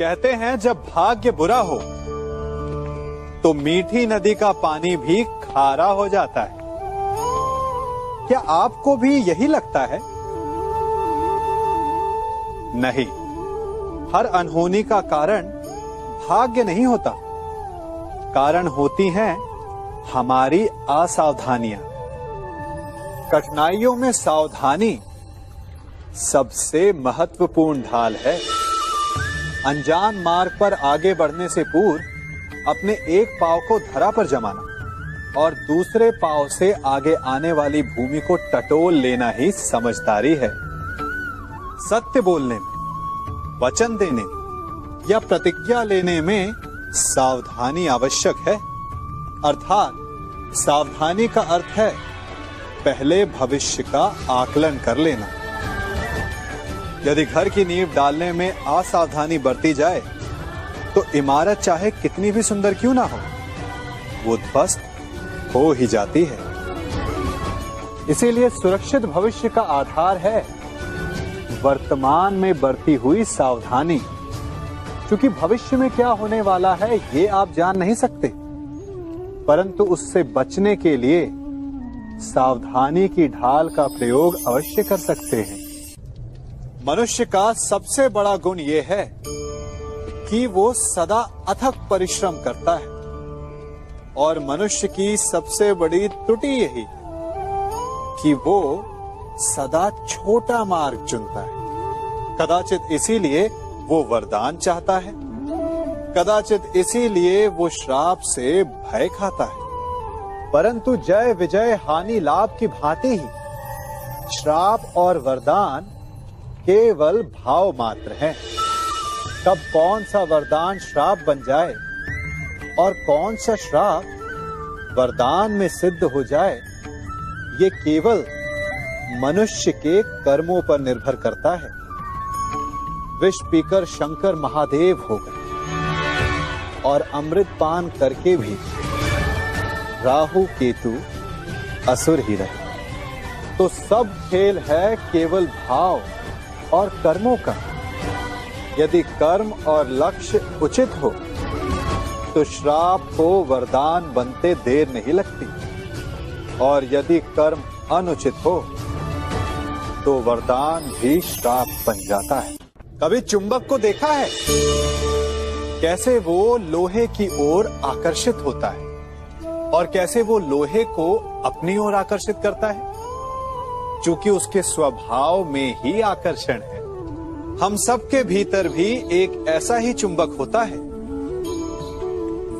कहते हैं जब भाग्य बुरा हो तो मीठी नदी का पानी भी खारा हो जाता है। क्या आपको भी यही लगता है? नहीं, हर अनहोनी का कारण भाग्य नहीं होता। कारण होती हैं हमारी असावधानियां। कठिनाइयों में सावधानी सबसे महत्वपूर्ण ढाल है। अनजान मार्ग पर आगे बढ़ने से पूर्व अपने एक पांव को धरा पर जमाना और दूसरे पांव से आगे आने वाली भूमि को टटोल लेना ही समझदारी है। सत्य बोलने में, वचन देने में या प्रतिज्ञा लेने में सावधानी आवश्यक है। अर्थात सावधानी का अर्थ है पहले भविष्य का आकलन कर लेना। यदि घर की नींव डालने में असावधानी बरती जाए तो इमारत चाहे कितनी भी सुंदर क्यों ना हो, वो ध्वस्त हो ही जाती है। इसीलिए सुरक्षित भविष्य का आधार है वर्तमान में बरती हुई सावधानी। क्योंकि भविष्य में क्या होने वाला है ये आप जान नहीं सकते, परंतु उससे बचने के लिए सावधानी की ढाल का प्रयोग अवश्य कर सकते हैं। मनुष्य का सबसे बड़ा गुण यह है कि वो सदा अथक परिश्रम करता है और मनुष्य की सबसे बड़ी त्रुटि यही कि वो सदा छोटा मार्ग चुनता है। कदाचित इसीलिए वो वरदान चाहता है, कदाचित इसीलिए वो श्राप से भय खाता है। परंतु जय विजय हानि लाभ की भांति ही श्राप और वरदान केवल भाव मात्र हैं। कब कौन सा वरदान श्राप बन जाए और कौन सा श्राप वरदान में सिद्ध हो जाए, ये केवल मनुष्य के कर्मों पर निर्भर करता है। विष पीकर शंकर महादेव हो गए और अमृत पान करके भी राहु केतु असुर ही रहे। तो सब खेल है केवल भाव और कर्मों का। यदि कर्म और लक्ष्य उचित हो तो श्राप को वरदान बनते देर नहीं लगती, और यदि कर्म अनुचित हो तो वरदान भी श्राप बन जाता है। कभी चुंबक को देखा है कैसे वो लोहे की ओर आकर्षित होता है और कैसे वो लोहे को अपनी ओर आकर्षित करता है? चूंकि उसके स्वभाव में ही आकर्षण है। हम सबके भीतर भी एक ऐसा ही चुंबक होता है,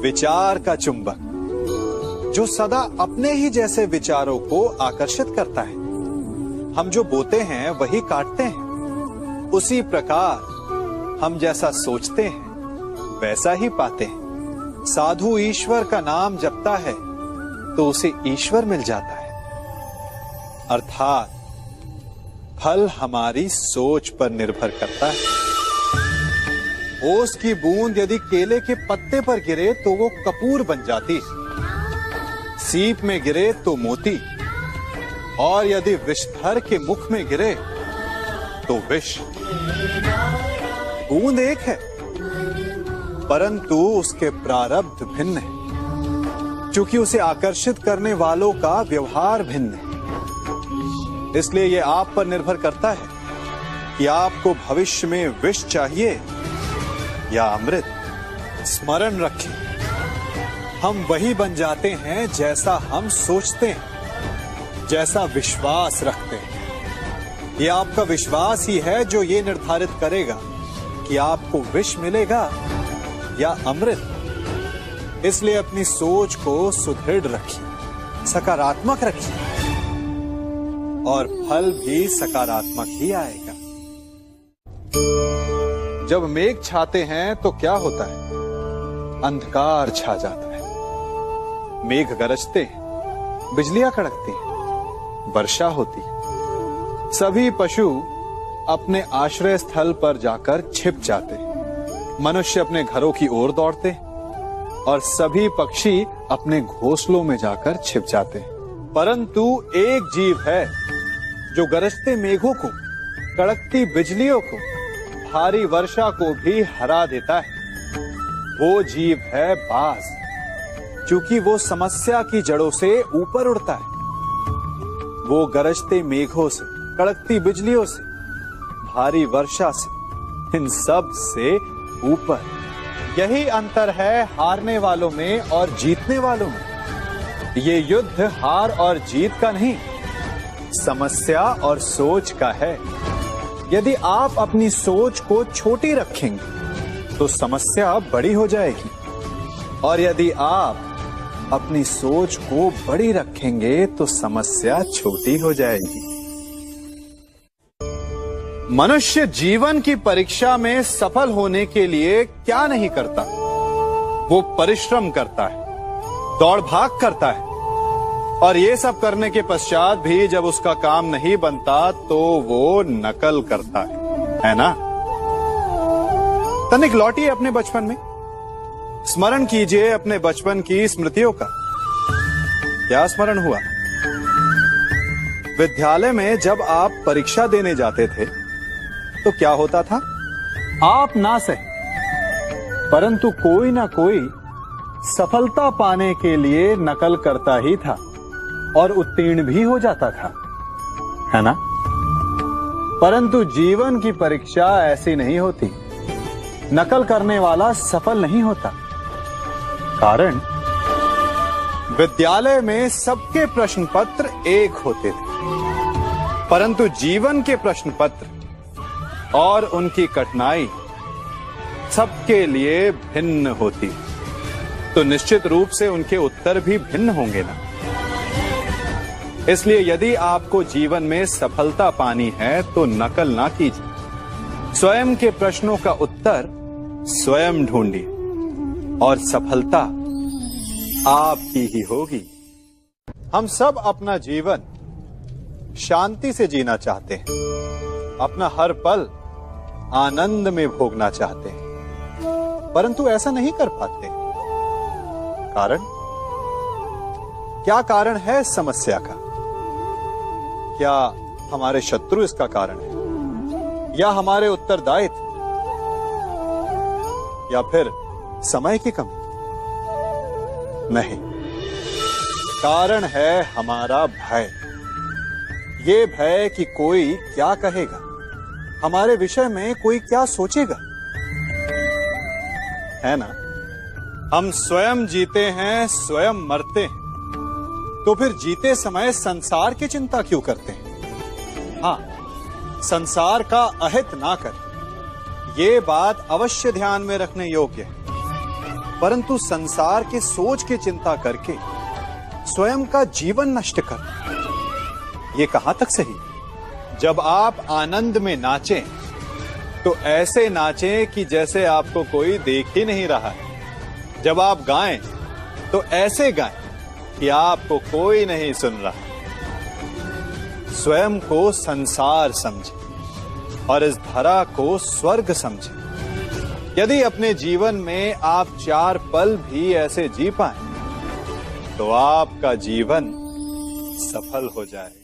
विचार का चुंबक, जो सदा अपने ही जैसे विचारों को आकर्षित करता है। हम जो बोते हैं वही काटते हैं। उसी प्रकार हम जैसा सोचते हैं वैसा ही पाते हैं। साधु ईश्वर का नाम जपता है तो उसे ईश्वर मिल जाता है। अर्थात फल हमारी सोच पर निर्भर करता है। ओस की बूंद यदि केले के पत्ते पर गिरे तो वो कपूर बन जाती, सीप में गिरे तो मोती, और यदि विषधर के मुख में गिरे तो विष। बूंद एक है परंतु उसके प्रारब्ध भिन्न है, क्योंकि उसे आकर्षित करने वालों का व्यवहार भिन्न है। इसलिए यह आप पर निर्भर करता है कि आपको भविष्य में विष चाहिए या अमृत। स्मरण रखें, हम वही बन जाते हैं जैसा हम सोचते हैं, जैसा विश्वास रखते हैं। यह आपका विश्वास ही है जो ये निर्धारित करेगा कि आपको विष मिलेगा या अमृत। इसलिए अपनी सोच को सुदृढ़ रखिए, सकारात्मक रखिए, और फल भी सकारात्मक ही आएगा। जब मेघ छाते हैं तो क्या होता है? अंधकार छा जाता है। मेघ गरजते हैं, बिजलियां कड़कती हैं, वर्षा होती है। सभी पशु अपने आश्रय स्थल पर जाकर छिप जाते हैं। मनुष्य अपने घरों की ओर दौड़ते हैं और सभी पक्षी अपने घोंसलों में जाकर छिप जाते हैं। परंतु एक जीव है जो गरजते मेघों को, कड़कती बिजलियों को, भारी वर्षा को भी हरा देता है, वो जीव है बाज, क्योंकि वो समस्या की जड़ों से ऊपर उड़ता है। वो गरजते मेघों से, कड़कती बिजलियों से, भारी वर्षा से, इन सब से ऊपर। यही अंतर है हारने वालों में और जीतने वालों में। ये युद्ध हार और जीत का नहीं, समस्या और सोच का है। यदि आप अपनी सोच को छोटी रखेंगे तो समस्या बड़ी हो जाएगी, और यदि आप अपनी सोच को बड़ी रखेंगे तो समस्या छोटी हो जाएगी। मनुष्य जीवन की परीक्षा में सफल होने के लिए क्या नहीं करता? वो परिश्रम करता है, दौड़ भाग करता है, और ये सब करने के पश्चात भी जब उसका काम नहीं बनता तो वो नकल करता है ना? तनिक लौटिए अपने बचपन में, स्मरण कीजिए अपने बचपन की स्मृतियों का। क्या स्मरण हुआ? विद्यालय में जब आप परीक्षा देने जाते थे तो क्या होता था? आप ना सही, परंतु कोई ना कोई सफलता पाने के लिए नकल करता ही था और उत्तीर्ण भी हो जाता था, है ना? परंतु जीवन की परीक्षा ऐसी नहीं होती। नकल करने वाला सफल नहीं होता। कारण विद्यालय में सबके प्रश्न पत्र एक होते थे, परंतु जीवन के प्रश्न पत्र और उनकी कठिनाई सबके लिए भिन्न होती, तो निश्चित रूप से उनके उत्तर भी भिन्न होंगे ना। इसलिए यदि आपको जीवन में सफलता पानी है तो नकल ना कीजिए, स्वयं के प्रश्नों का उत्तर स्वयं ढूंढिए और सफलता आपकी ही होगी। हम सब अपना जीवन शांति से जीना चाहते हैं, अपना हर पल आनंद में भोगना चाहते हैं, परंतु ऐसा नहीं कर पाते। कारण क्या? कारण है समस्या का? क्या हमारे शत्रु इसका कारण है, या हमारे उत्तरदायित्व, या फिर समय की कमी? नहीं, कारण है हमारा भय। ये भय कि कोई क्या कहेगा, हमारे विषय में कोई क्या सोचेगा, है ना? हम स्वयं जीते हैं, स्वयं मरते हैं, तो फिर जीते समय संसार की चिंता क्यों करते हैं? हाँ, संसार का अहित ना करें, ये बात अवश्य ध्यान में रखने योग्य है, परंतु संसार के सोच की चिंता करके स्वयं का जीवन नष्ट कर, ये कहां तक सही? जब आप आनंद में नाचें तो ऐसे नाचें कि जैसे आपको कोई देख ही नहीं रहा है। जब आप गाएं तो ऐसे गाएं कि आपको कोई नहीं सुन रहा। स्वयं को संसार समझें और इस धरा को स्वर्ग समझें। यदि अपने जीवन में आप 4 पल भी ऐसे जी पाएं तो आपका जीवन सफल हो जाए।